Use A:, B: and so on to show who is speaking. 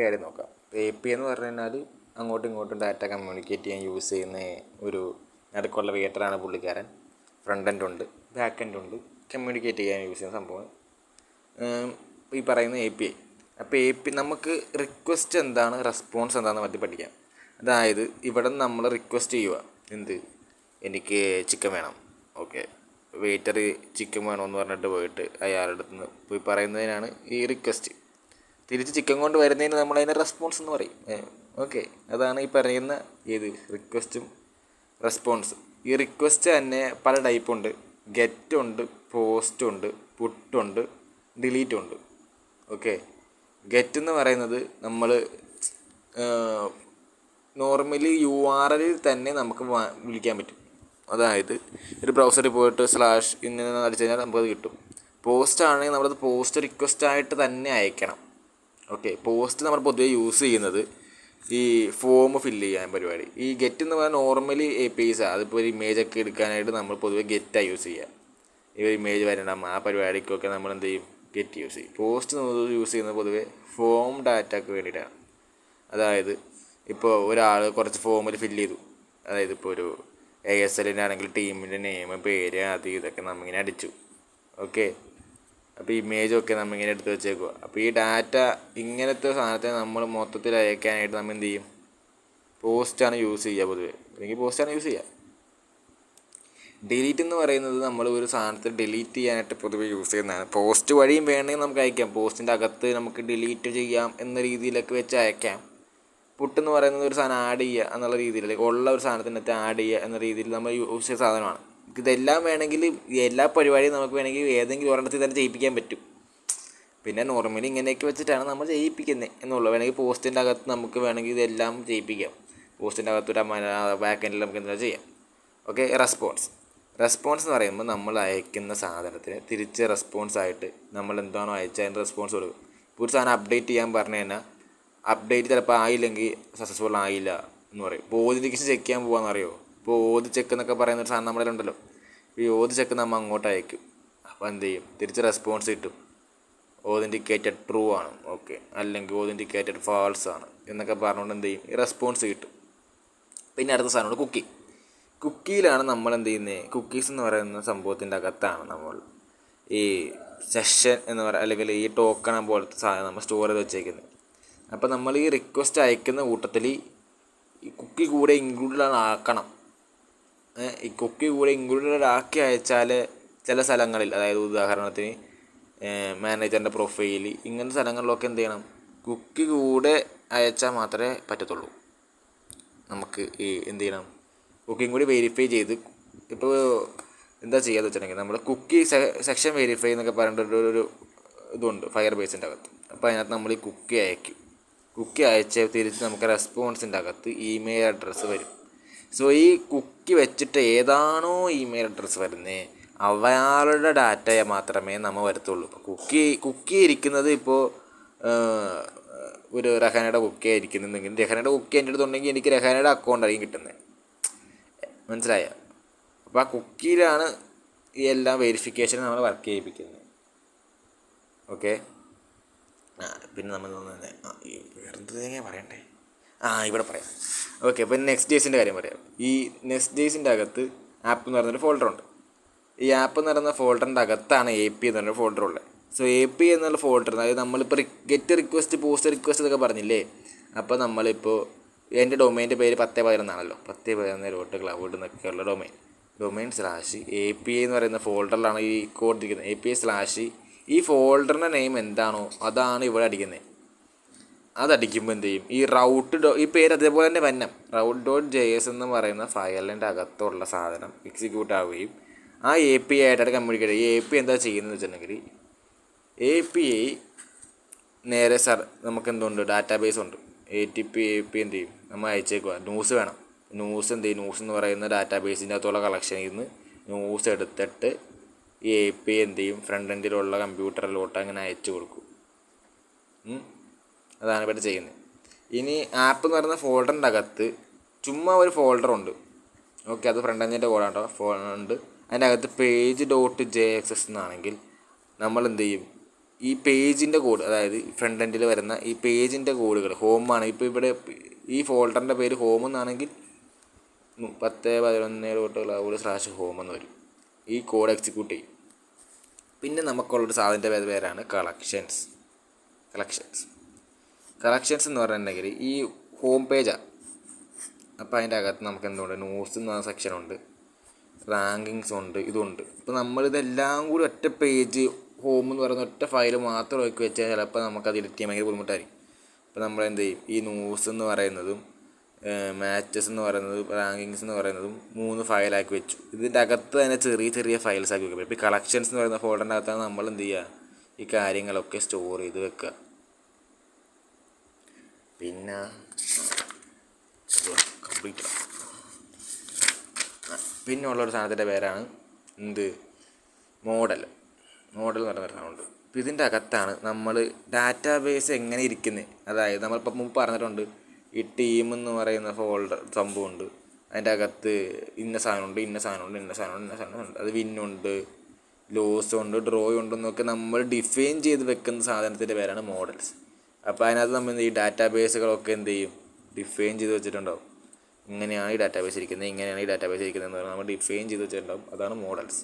A: കാര്യം നോക്കാം. API എന്ന് പറഞ്ഞു കഴിഞ്ഞാൽ അങ്ങോട്ടും ഇങ്ങോട്ടും ഡാറ്റ കമ്മ്യൂണിക്കേറ്റ് ചെയ്യാൻ യൂസ് ചെയ്യുന്ന ഒരു നടുക്കുള്ള വെയിറ്ററാണ് പുള്ളിക്കാരൻ. ഫ്രണ്ട് എൻഡ് ഉണ്ട്, ബാക്ക് എൻഡ് ഉണ്ട്, കമ്മ്യൂണിക്കേറ്റ് ചെയ്യാൻ യൂസ് ചെയ്യുന്ന സംഭവം ഈ പറയുന്ന API. അപ്പോൾ നമുക്ക് റിക്വസ്റ്റ് എന്താണ്, റെസ്പോൺസ് എന്താണെന്ന് പറ്റി പഠിക്കാം. അതായത് ഇവിടെ നിന്ന് നമ്മൾ റിക്വസ്റ്റ് ചെയ്യുക, എനിക്ക് ചിക്കൻ വേണം, ഓക്കെ, വെയിറ്റർ ചിക്കൻ വേണമെന്ന് പറഞ്ഞിട്ട് പോയിട്ട് അയാളുടെ അടുത്ത് നിന്ന് പോയി പറയുന്നതിനാണ് ഈ റിക്വസ്റ്റ്. തിരിച്ച് ചിക്കൻ കൊണ്ട് വരുന്നതിന് നമ്മളതിനെ റെസ്പോൺസ് എന്ന് പറയും. ഓക്കെ, അതാണ് ഈ പറയുന്ന റിക്വസ്റ്റും റെസ്പോൺസും. ഈ റിക്വസ്റ്റ് തന്നെ പല ടൈപ്പുണ്ട്. ഗെറ്റ് ഉണ്ട്, പോസ്റ്റ് ഉണ്ട്, പുട്ടുണ്ട്, ഡിലീറ്റ് ഉണ്ട്. ഓക്കെ, ഗെറ്റ് എന്ന് പറയുന്നത് നമ്മൾ നോർമലി URL തന്നെ നമുക്ക് വിളിക്കാൻ പറ്റും. അതായത് ഒരു ബ്രൗസറിൽ പോയിട്ട് / ഇങ്ങനെ അടിച്ചു കഴിഞ്ഞാൽ നമുക്കത് കിട്ടും. പോസ്റ്റ് ആണെങ്കിൽ നമ്മളത് പോസ്റ്റ് റിക്വസ്റ്റായിട്ട് തന്നെ അയക്കണം. ഓക്കെ, പോസ്റ്റ് നമ്മൾ പൊതുവെ യൂസ് ചെയ്യുന്നത് ഈ ഫോം ഫില്ല് ചെയ്യാൻ പരിപാടി. ഈ ഗെറ്റ് എന്ന് പറഞ്ഞാൽ നോർമലി APIs അതിപ്പോൾ ഒരു ഇമേജൊക്കെ എടുക്കാനായിട്ട് നമ്മൾ പൊതുവെ ഗെറ്റാണ് യൂസ് ചെയ്യുക. ഈ ഒരു ഇമേജ് വരണം ആ പരിപാടിക്കൊക്കെ നമ്മൾ എന്ത് ചെയ്യും, ഗെറ്റ് യൂസ് ചെയ്യും. പോസ്റ്റ് യൂസ് ചെയ്യുന്നത് പൊതുവെ ഫോം ഡാറ്റയ്ക്ക് വേണ്ടിയിട്ടാണ്. അതായത് ഇപ്പോൾ ഒരാൾ കുറച്ച് ഫോമിൽ ഫില്ല് ചെയ്തു, അതായത് ഇപ്പോൾ ഒരു ASLനാണെങ്കിൽ ടീമിൻ്റെ നെയിം, പേര്, അത് ഇതൊക്കെ നമ്മിങ്ങനെ അടിച്ചു. ഓക്കെ, അപ്പോൾ ഇമേജൊക്കെ നമ്മിങ്ങനെ എടുത്ത് വെച്ചേക്കുക. അപ്പോൾ ഈ ഡാറ്റ ഇങ്ങനത്തെ സാധനത്തെ നമ്മൾ മൊത്തത്തിൽ അയക്കാനായിട്ട് നമ്മൾ എന്ത് ചെയ്യും, പോസ്റ്റാണ് യൂസ് ചെയ്യുക പൊതുവെ. അല്ലെങ്കിൽ പോസ്റ്റാണ് യൂസ് ചെയ്യുക. ഡിലീറ്റ് എന്ന് പറയുന്നത് നമ്മൾ ഒരു സാധനത്തെ ഡിലീറ്റ് ചെയ്യാനായിട്ട് പൊതുവെ യൂസ് ചെയ്യുന്നതാണ്. പോസ്റ്റ് വഴിയും വേണമെങ്കിൽ നമുക്ക് അയക്കാം. പോസ്റ്റിൻ്റെ അകത്ത് നമുക്ക് ഡിലീറ്റ് ചെയ്യാം എന്ന രീതിയിലൊക്കെ വെച്ച് അയക്കാം. പുട്ടെന്ന് പറയുന്നത് ഒരു സാധനം ആഡ് ചെയ്യുക എന്നുള്ള രീതിയിൽ, അല്ലെങ്കിൽ ഉള്ള ഒരു സാധനത്തിനകത്ത് ആഡ് ചെയ്യുക എന്ന രീതിയിൽ നമ്മൾ യൂസ് ചെയ്യുന്ന സാധനമാണ്. ഇതെല്ലാം വേണമെങ്കിൽ എല്ലാ പരിപാടിയും നമുക്ക് വേണമെങ്കിൽ ഏതെങ്കിലും ഒരെണ്ണത്തിൽ തന്നെ ചെയ്യിപ്പിക്കാൻ പറ്റും. പിന്നെ നോർമലി ഇങ്ങനെയൊക്കെ വെച്ചിട്ടാണ് നമ്മൾ ചെയ്യിപ്പിക്കുന്നത് എന്നുള്ളത്. വേണമെങ്കിൽ പോസ്റ്റിൻ്റെ അകത്ത് നമുക്ക് വേണമെങ്കിൽ ഇതെല്ലാം ചെയ്യിപ്പിക്കാം. പോസ്റ്റിൻ്റെ അകത്തൊരു ബാക്ക് എൻഡിൽ നമുക്ക് എന്താ ചെയ്യാം. ഓക്കെ, റെസ്പോൺസ് എന്ന് പറയുമ്പോൾ നമ്മൾ അയക്കുന്ന സാധനത്തിന് തിരിച്ച് റെസ്പോൺസായിട്ട് നമ്മൾ എന്താണോ അയച്ചാൽ അതിൻ്റെ റെസ്പോൺസ് കൊടുക്കും. ഇപ്പോൾ ഒരു സാധനം അപ്ഡേറ്റ് ചെയ്യാൻ പറഞ്ഞു കഴിഞ്ഞാൽ അപ്ഡേറ്റ് ചിലപ്പോൾ ആയില്ലെങ്കിൽ സക്സസ്ഫുൾ ആയില്ല എന്ന് പറയും. ഇപ്പോൾ ഓതൻറ്റിക്കേഷൻ ചെക്ക് ചെയ്യാൻ പോകാമെന്ന് അറിയുമോ. ഇപ്പോൾ ഓത് ചെക്ക് എന്നൊക്കെ പറയുന്ന ഒരു സാധനം നമ്മുടെ ഉണ്ടല്ലോ. ഇപ്പോൾ ഈ ഓത് ചെക്ക് നമ്മൾ അങ്ങോട്ട് അയക്കും. അപ്പോൾ എന്ത് ചെയ്യും, തിരിച്ച് റെസ്പോൺസ് കിട്ടും. ഓതൻറ്റിക്കേറ്റഡ് ട്രൂ ആണ്, ഓക്കെ, അല്ലെങ്കിൽ ഓതൻറ്റിക്കേറ്റഡ് ഫാൾസ് ആണ് എന്നൊക്കെ പറഞ്ഞുകൊണ്ട് എന്ത് ചെയ്യും, ഈ റെസ്പോൺസ് കിട്ടും. പിന്നെ അടുത്ത സാധനമാണ് കുക്കിയിലാണ് നമ്മൾ എന്ത് ചെയ്യുന്നത്. കുക്കീസ് എന്ന് പറയുന്ന സംഭവത്തിൻ്റെ അകത്താണ് നമ്മൾ ഈ സെഷൻ എന്ന് പറയുക, അല്ലെങ്കിൽ ഈ ടോക്കൺ പോലത്തെ സാധനം നമ്മൾ സ്റ്റോർ ചെയ്ത് വെച്ചേക്കുന്നത്. അപ്പോൾ നമ്മൾ ഈ റിക്വസ്റ്റ് അയക്കുന്ന കൂട്ടത്തിൽ ഈ കുക്കി കൂടെ ഇൻക്ലൂഡഡ് ആക്കണം. ഈ കുക്കി കൂടെ ഇൻക്ലൂഡഡ് ആക്കി അയച്ചാൽ ചില സ്ഥലങ്ങളിൽ, അതായത് ഉദാഹരണത്തിന് മാനേജറിൻ്റെ പ്രൊഫൈൽ, ഇങ്ങനത്തെ സ്ഥലങ്ങളിലൊക്കെ എന്ത് ചെയ്യണം, കുക്കി കൂടെ അയച്ചാൽ മാത്രമേ പറ്റത്തുള്ളൂ. നമുക്ക് ഈ എന്ത് ചെയ്യണം, കുക്കിയും കൂടി വെരിഫൈ ചെയ്ത്. ഇപ്പോൾ എന്താ ചെയ്യാന്ന് വെച്ചിട്ടുണ്ടെങ്കിൽ നമ്മൾ കുക്കി സെക്ഷൻ വെരിഫൈ എന്നൊക്കെ പറഞ്ഞിട്ട് ഒരു ഇതുണ്ട് ഫയർ ബേസിൻ്റെ അകത്ത്. അപ്പോൾ അതിനകത്ത് നമ്മൾ ഈ കുക്കി അയച്ച് തിരിച്ച് നമുക്ക് റെസ്പോൺസിൻ്റെ അകത്ത് ഇമെയിൽ അഡ്രസ്സ് വരും. സോ ഈ കുക്കി വെച്ചിട്ട് ഏതാണോ ഇമെയിൽ അഡ്രസ്സ് വരുന്നത് അവയാളുടെ ഡാറ്റ മാത്രമേ നമ്മൾ വരത്തുള്ളൂ. ഇപ്പോൾ കുക്കി ഇരിക്കുന്നത് ഇപ്പോൾ ഒരു രഹാനയുടെ കുക്കിയാണ് ഇരിക്കുന്നുണ്ടെങ്കിൽ രഹാനയുടെ കുക്കി എൻ്റെ അടുത്തുണ്ടെങ്കിൽ എനിക്ക് രഹാനയുടെ അക്കൗണ്ടായിരിക്കും കിട്ടുന്നത്. മനസ്സിലായ? അപ്പോൾ ആ കുക്കിയിലാണ് ഈ എല്ലാം വെരിഫിക്കേഷൻ നമ്മൾ വർക്ക് ചെയ്യിപ്പിക്കുന്നത്. ഓക്കെ, പിന്നെ നമ്മൾ വേറെന്തെങ്കിലും പറയണ്ടേ, ഇവിടെ പറയാം. ഓക്കെ, അപ്പോൾ നെക്സ്റ്റ് ഡേയ്സിൻ്റെ കാര്യം പറയാം. ഈ നെക്സ്റ്റ് ഡേയ്സിൻ്റെ അകത്ത് ആപ്പ് എന്ന് പറയുന്നൊരു ഫോൾഡറുണ്ട്. ഈ ആപ്പ് എന്ന് പറയുന്ന ഫോൾഡറിൻ്റെ അകത്താണ് API എന്ന് പറഞ്ഞൊരു ഫോൾഡർ ഉള്ളത്. സോ API എന്നുള്ള ഫോൾഡർ, അതായത് നമ്മളിപ്പോൾ ഗെറ്റ് റിക്വസ്റ്റ്, പോസ്റ്റ് റിക്വസ്റ്റ് എന്നൊക്കെ പറഞ്ഞില്ലേ. അപ്പോൾ നമ്മളിപ്പോൾ എൻ്റെ ഡൊമൈൻ്റെ പേര് 10.11 .cloud എന്നൊക്കെയുള്ള ഡൊമൈൻ /API എന്ന് പറയുന്ന ഫോൾഡറിലാണ് ഈ കോഡ് ഇരിക്കുന്നത്. API/ ഈ ഫോൾഡറിൻ്റെ നെയിം എന്താണോ അതാണ് ഇവിടെ അടിക്കുന്നത്. അതടിക്കുമ്പോൾ എന്ത് ചെയ്യും, ഈ പേര് അതേപോലെ തന്നെ route.js എന്ന് പറയുന്ന ഫയലിൻ്റെ അകത്തുള്ള സാധനം എക്സിക്യൂട്ട് ആവുകയും ആ API ആയിട്ടാണ് കമ്മ്യൂണിക്കേറ്റ്. ഈ API എന്താ ചെയ്യുന്നത് വെച്ചിട്ടുണ്ടെങ്കിൽ API നേരെ നമുക്കെന്തുണ്ട്, ഡാറ്റാബേസ് ഉണ്ട്. API എന്ത് ചെയ്യും, നമ്മൾ അയച്ചേക്കുക. ന്യൂസ് വേണം, ന്യൂസ് എന്ന് പറയുന്ന ഡാറ്റാബേസിൻ്റെ അകത്തുള്ള കളക്ഷനിൽ നിന്ന് ന്യൂസ് എടുത്തിട്ട് ഈ API എന്ത് ചെയ്യും, ഫ്രണ്ട് എൻഡിലുള്ള കമ്പ്യൂട്ടറിലോട്ട് അങ്ങനെ അയച്ചു കൊടുക്കും. അതാണ് ഇവിടെ ചെയ്യുന്നത്. ഇനി ആപ്പ് എന്ന് പറയുന്ന ഫോൾഡറിൻ്റെ അകത്ത് ചുമ്മാ ഒരു ഫോൾഡറുണ്ട്. ഓക്കെ, അത് ഫ്രണ്ട് എൻഡിൻ്റെ കോഡാട്ടോ, ഉണ്ട്. അതിൻ്റെ അകത്ത് page.js എന്നാണെങ്കിൽ നമ്മൾ എന്ത് ചെയ്യും, ഈ പേജിൻ്റെ കോഡ്, അതായത് ഫ്രണ്ട് എൻഡിൽ വരുന്ന ഈ പേജിൻ്റെ കോഡുകൾ ഹോമാണ്. ഇപ്പോൾ ഇവിടെ ഈ ഫോൾഡറിൻ്റെ പേര് ഹോം എന്നാണെങ്കിൽ 10.11.cloud/home എന്ന് വരും. ഈ കോഡ് എക്സിക്യൂട്ട് ചെയ്യും. പിന്നെ നമുക്കുള്ളൊരു സാധനത്തിൻ്റെ പേരാണ് കളക്ഷൻസ് എന്ന് പറഞ്ഞിട്ടുണ്ടെങ്കിൽ ഈ ഹോം പേജാണ്. അപ്പോൾ അതിൻ്റെ അകത്ത് നമുക്ക് എന്തുണ്ട്, ന്യൂസ് എന്ന് പറഞ്ഞ സെക്ഷനുണ്ട്, റാങ്കിങ്സ് ഉണ്ട്, ഇതുണ്ട്. ഇപ്പോൾ നമ്മളിതെല്ലാം കൂടി ഒറ്റ പേജ് ഹോം എന്ന് പറയുന്ന ഒറ്റ ഫയൽ മാത്രം ആക്കി വെച്ചാൽ ചിലപ്പോൾ നമുക്കത് എഡിറ്റ് ചെയ്യാൻ ഭയങ്കര ബുദ്ധിമുട്ടായിരിക്കും. അപ്പോൾ നമ്മൾ എന്ത് ചെയ്യും, ഈ ന്യൂസ് എന്ന് പറയുന്നതും മാച്ചസ് എന്ന് പറയുന്നതും റാങ്കിങ്സ് എന്ന് പറയുന്നതും 3 ഫയലാക്കി വെച്ചു. ഇതിൻ്റെ അകത്ത് തന്നെ ചെറിയ ചെറിയ ഫയൽസ് ആക്കി വെക്കുക. ഇപ്പോൾ ഈ കളക്ഷൻസ് എന്ന് പറയുന്ന ഫോൾഡറിൻ്റെ അകത്താണ് നമ്മൾ എന്ത് ചെയ്യുക, ഈ കാര്യങ്ങളൊക്കെ സ്റ്റോർ ചെയ്ത് വെക്കുക. പിന്നെ കംപ്ലീറ്റ് പിന്നെ ഉള്ളൊരു സാധനത്തിൻ്റെ പേരാണ് മോഡൽ എന്ന് പറയുന്ന സാധനമുണ്ട്. അപ്പോൾ ഇതിൻ്റെ അകത്താണ് നമ്മൾ ഡാറ്റാബേസ് എങ്ങനെ ഇരിക്കുന്നത്. അതായത് നമ്മളിപ്പോൾ മുമ്പ് പറഞ്ഞിട്ടുണ്ട്, ഈ ടീം എന്ന് പറയുന്ന ഫോൾഡർ സംഭവമുണ്ട്. അതിൻ്റെ അകത്ത് ഇന്ന സാധനമുണ്ട്. അത് വിന്നുണ്ട്, ലോസ് ഉണ്ട്, ഡ്രോ ഉണ്ടെന്നൊക്കെ നമ്മൾ ഡിഫൈൻ ചെയ്ത് വെക്കുന്ന സാധനത്തിൻ്റെ പേരാണ് മോഡൽസ്. അപ്പോൾ അതിനകത്ത് നമ്മൾ ഈ ഡാറ്റാബേസുകളൊക്കെ എന്ത് ചെയ്യും, ഡിഫൈൻ ചെയ്ത് വെച്ചിട്ടുണ്ടാവും. ഇങ്ങനെയാണ് ഈ ഡാറ്റാബേസ് ഇരിക്കുന്നത് എന്ന് പറഞ്ഞാൽ നമ്മൾ ഡിഫൈൻ ചെയ്ത് വെച്ചിട്ടുണ്ടാവും. അതാണ് മോഡൽസ്.